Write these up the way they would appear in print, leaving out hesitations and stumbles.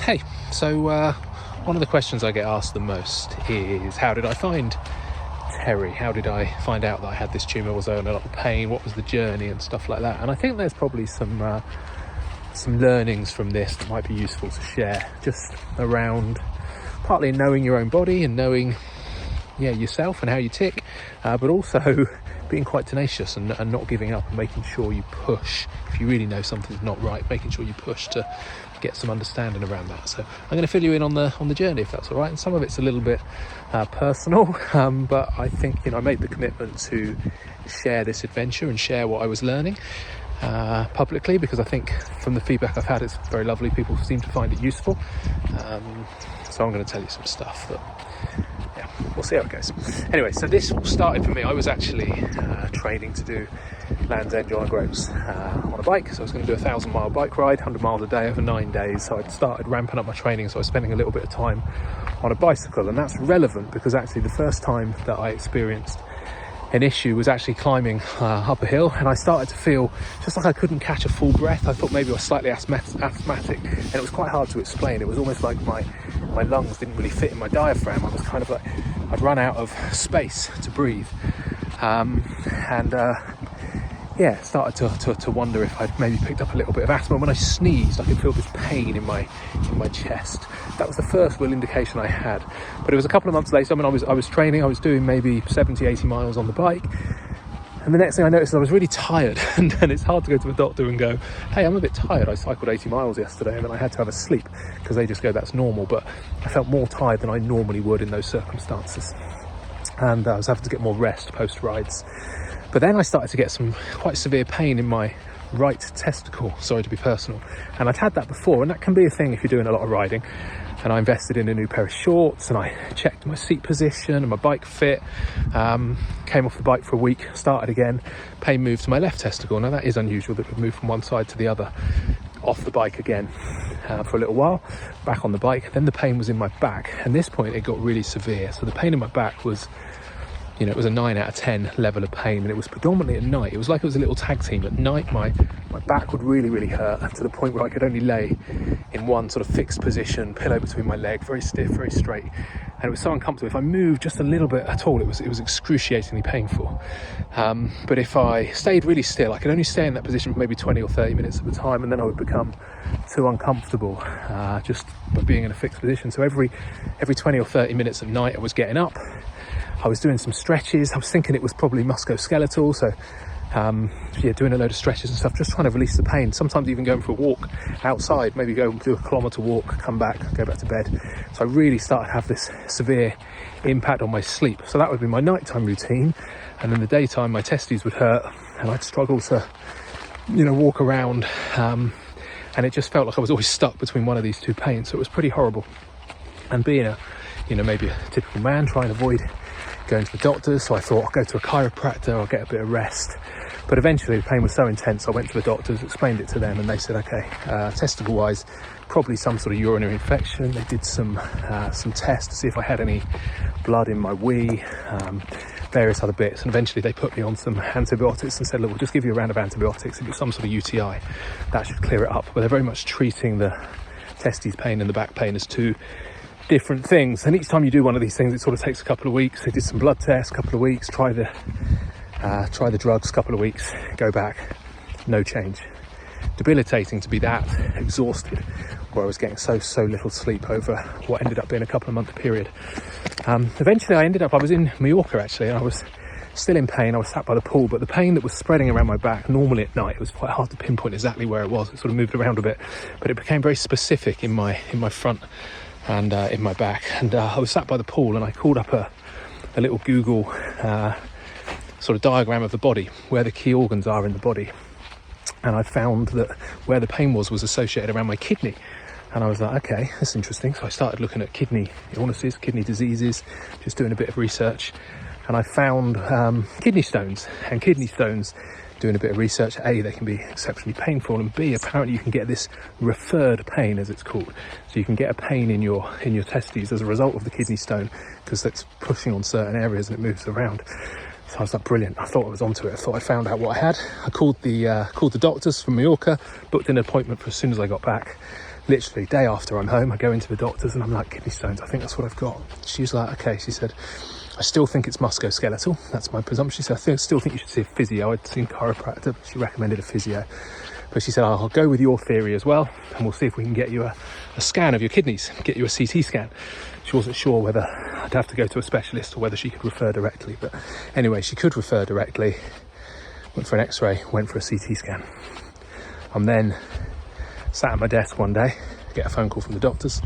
Hey, so one of the questions I get asked the most is, how did I find Terry? How did I find out that I had this tumour? Was I in a lot of pain? What was the journey and stuff like that? And I think there's probably some learnings from this that might be useful to share, just around partly knowing your own body and knowing yourself and how you tick, but also being quite tenacious and not giving up, and making sure you push if you really know something's not right, making sure you push to get some understanding around that. So I'm going to fill you in on the journey, if that's all right. And some of it's a little bit personal, but I think I made the commitment to share this adventure and share what I was learning publicly, because I think from the feedback I've had, it's very lovely. People seem to find it useful. So I'm going to tell you some stuff that, we'll see how it goes. Anyway, so this all started for me. I was actually training to do Land's End John O'Groats on a bike. So I was going to do a 1,000-mile bike ride, 100 miles a day over 9 days. So I'd started ramping up my training. So I was spending a little bit of time on a bicycle. And that's relevant because actually the first time that I experienced an issue was actually climbing up a hill, and I started to feel just like I couldn't catch a full breath. I thought maybe I was slightly asthmatic, and it was quite hard to explain. It was almost like my lungs didn't really fit in my diaphragm. I was kind of like, I'd run out of space to breathe, started to wonder if I'd maybe picked up a little bit of asthma. When I sneezed, I could feel this pain in my chest. That was the first real indication I had. But it was a couple of months later. I was training. I was doing maybe 70, 80 miles on the bike. And the next thing I noticed, I was really tired. And it's hard to go to the doctor and go, hey, I'm a bit tired. I cycled 80 miles yesterday, and then I had to have a sleep, because they just go, that's normal. But I felt more tired than I normally would in those circumstances. And I was having to get more rest post-rides. But then I started to get some quite severe pain in my right testicle, sorry to be personal. And I'd had that before, and that can be a thing if you're doing a lot of riding. And I invested in a new pair of shorts, and I checked my seat position and my bike fit. Came off the bike for a week, started again. Pain moved to my left testicle. Now that is unusual, that would move from one side to the other. Off the bike again for a little while, back on the bike. Then the pain was in my back, and at this point it got really severe. So the pain in my back was, it was a 9 out of 10 level of pain, and it was predominantly at night. It was like it was a little tag team. At night, my back would really, really hurt, to the point where I could only lay in one sort of fixed position, pillow between my leg, very stiff, very straight. And it was so uncomfortable. If I moved just a little bit at all, it was excruciatingly painful. But if I stayed really still, I could only stay in that position for maybe 20 or 30 minutes at a time, and then I would become too uncomfortable just by being in a fixed position. So every 20 or 30 minutes at night, I was getting up. I was doing some stretches. I was thinking it was probably musculoskeletal, so doing a load of stretches and stuff, just trying to release the pain. Sometimes even going for a walk outside, maybe go do a kilometre walk, come back, go back to bed. So I really started to have this severe impact on my sleep. So that would be my nighttime routine, and in the daytime my testes would hurt, and I'd struggle to walk around, and it just felt like I was always stuck between one of these two pains. So it was pretty horrible. And being maybe a typical man, trying to avoid going to the doctors, so I thought I'll go to a chiropractor, I'll get a bit of rest. But eventually the pain was so intense, I went to the doctors, explained it to them, and they said, okay, testicle wise, probably some sort of urinary infection. They did some tests to see if I had any blood in my wee, various other bits, and eventually they put me on some antibiotics and said, look, we'll just give you a round of antibiotics. If it's some sort of UTI, that should clear it up. But they're very much treating the testes pain and the back pain as two different things, and each time you do one of these things, it sort of takes a couple of weeks. They did some blood tests, a couple of weeks, try the drugs, a couple of weeks, go back, no change. Debilitating to be that exhausted, where I was getting so little sleep over what ended up being a couple of month period. Eventually I was in Mallorca actually, and I was still in pain. I was sat by the pool, but the pain that was spreading around my back, normally at night, it was quite hard to pinpoint exactly where it was. It sort of moved around a bit, but it became very specific in my front and in my back. And I was sat by the pool, and I called up a little Google sort of diagram of the body, where the key organs are in the body. And I found that where the pain was associated around my kidney. And I was like, okay, that's interesting. So I started looking at kidney illnesses, kidney diseases, just doing a bit of research. And I found kidney stones. And kidney stones, doing a bit of research, A, they can be exceptionally painful, and B, apparently you can get this referred pain, as it's called. So you can get a pain in your testes as a result of the kidney stone, because that's pushing on certain areas and it moves around. So I was like, brilliant. I thought I was onto it. I thought I found out what I had. I called the doctors from Mallorca, booked an appointment for as soon as I got back. literally day after I'm home, I go into the doctors and I'm like, kidney stones, I think that's what I've got. She was like, okay, she said, I still think it's musculoskeletal. That's my presumption. She said, I still think you should see a physio. I'd seen chiropractor, but she recommended a physio. But she said, I'll go with your theory as well, and we'll see if we can get you a scan of your kidneys, get you a CT scan. She wasn't sure whether I'd have to go to a specialist or whether she could refer directly. But anyway, she could refer directly, went for an x-ray, went for a CT scan. I'm then sat at my desk one day, get a phone call from the doctors.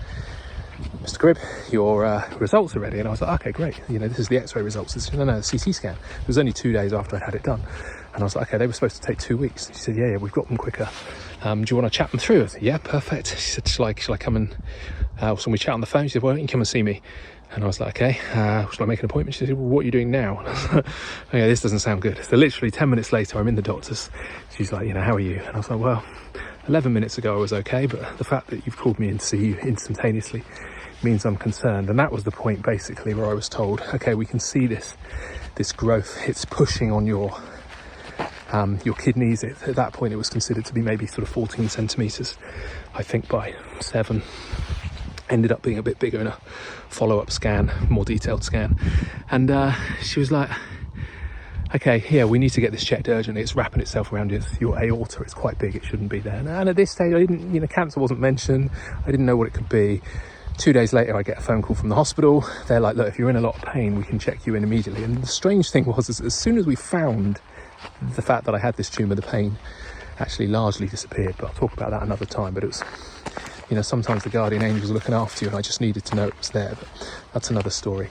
Mr. Cribb, your results are ready. And I was like, okay, great. You know, this is the x-ray results. This is, no, the CT scan. It was only 2 days after I'd had it done. And I was like, okay, they were supposed to take 2 weeks. She said, yeah, we've got them quicker. Do you want to chat them through? I said, yeah, perfect. She said, shall I come and, so we chat on the phone? She said, well, you can come and see me. And I was like, okay, shall I make an appointment? She said, well, what are you doing now? And I was like, okay, this doesn't sound good. So literally 10 minutes later, I'm in the doctor's. She's like, you know, how are you? And I was like, well, 11 minutes ago I was okay, but the fact that you've called me in to see you instantaneously means I'm concerned. And that was the point basically where I was told, okay, we can see this growth. It's pushing on your kidneys. At that point it was considered to be maybe sort of 14 centimeters, I think by 7. Ended up being a bit bigger in a follow-up scan, more detailed scan. And she was like, okay, yeah, we need to get this checked urgently. It's wrapping itself around your aorta. It's quite big. It shouldn't be there. And at this stage, I didn't, you know, cancer wasn't mentioned. I didn't know what it could be. 2 days later, I get a phone call from the hospital. They're like, look, if you're in a lot of pain, we can check you in immediately. And the strange thing was, as soon as we found the fact that I had this tumour, the pain actually largely disappeared. But I'll talk about that another time. But it was, you know, sometimes the guardian angel's looking after you, and I just needed to know it was there. But that's another story.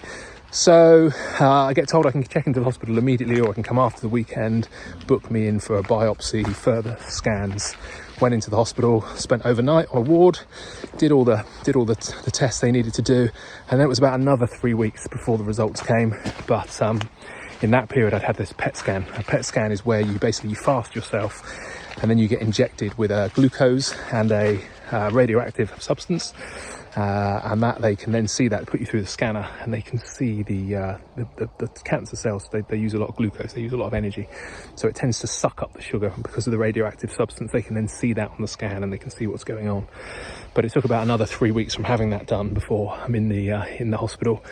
So I get told I can check into the hospital immediately, or I can come after the weekend, book me in for a biopsy, further scans. Went into the hospital, spent overnight on a ward, did all the tests they needed to do, and then it was about another 3 weeks before the results came. But in that period, I'd had this PET scan. A PET scan is where you fast yourself, and then you get injected with a glucose and a radioactive substance. And that they can then see that, put you through the scanner, and they can see the cancer cells. They use a lot of glucose, they use a lot of energy, so it tends to suck up the sugar. And because of the radioactive substance, they can then see that on the scan, and they can see what's going on. But it took about another 3 weeks from having that done before I'm in the hospital.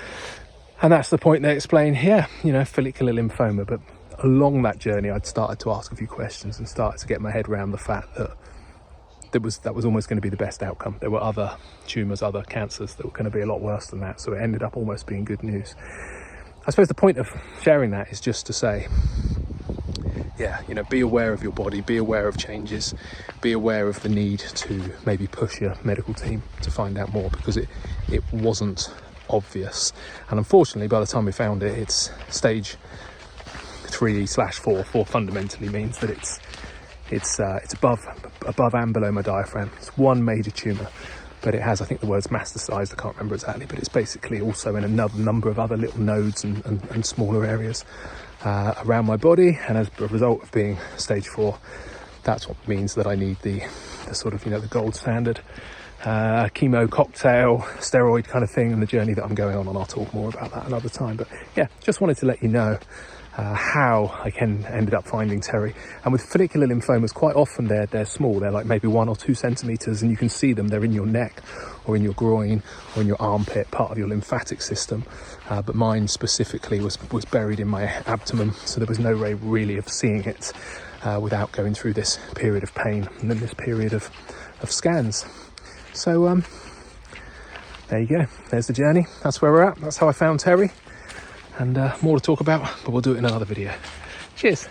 And that's the point they explain here, you know, follicular lymphoma. But along that journey, I'd started to ask a few questions and started to get my head around the fact that that was almost going to be the best outcome. There were other tumours, other cancers that were going to be a lot worse than that. So it ended up almost being good news. I suppose the point of sharing that is just to say, yeah, you know, be aware of your body, be aware of changes, be aware of the need to maybe push your medical team to find out more, because it wasn't obvious. And unfortunately, by the time we found it, it's stage 3/4. 4 fundamentally means that it's above and below my diaphragm. It's one major tumour, but it has, I think the word's metastasised, I can't remember exactly, but it's basically also in another number of other little nodes and smaller areas around my body. And as a result of being stage 4, that's what means that I need the sort of, you know, the gold standard chemo cocktail, steroid kind of thing, and the journey that I'm going on. And I'll talk more about that another time. But yeah, just wanted to let you know how I ended up finding Terry. And with follicular lymphomas, quite often they're small. They're like maybe 1 or 2 centimeters, and you can see them. They're in your neck or in your groin or in your armpit, part of your lymphatic system. But mine specifically was buried in my abdomen, so there was no way really of seeing it without going through this period of pain and then this period of scans. So there you go. There's the journey. That's where we're at. That's how I found Terry. And more to talk about, but we'll do it in another video. Cheers.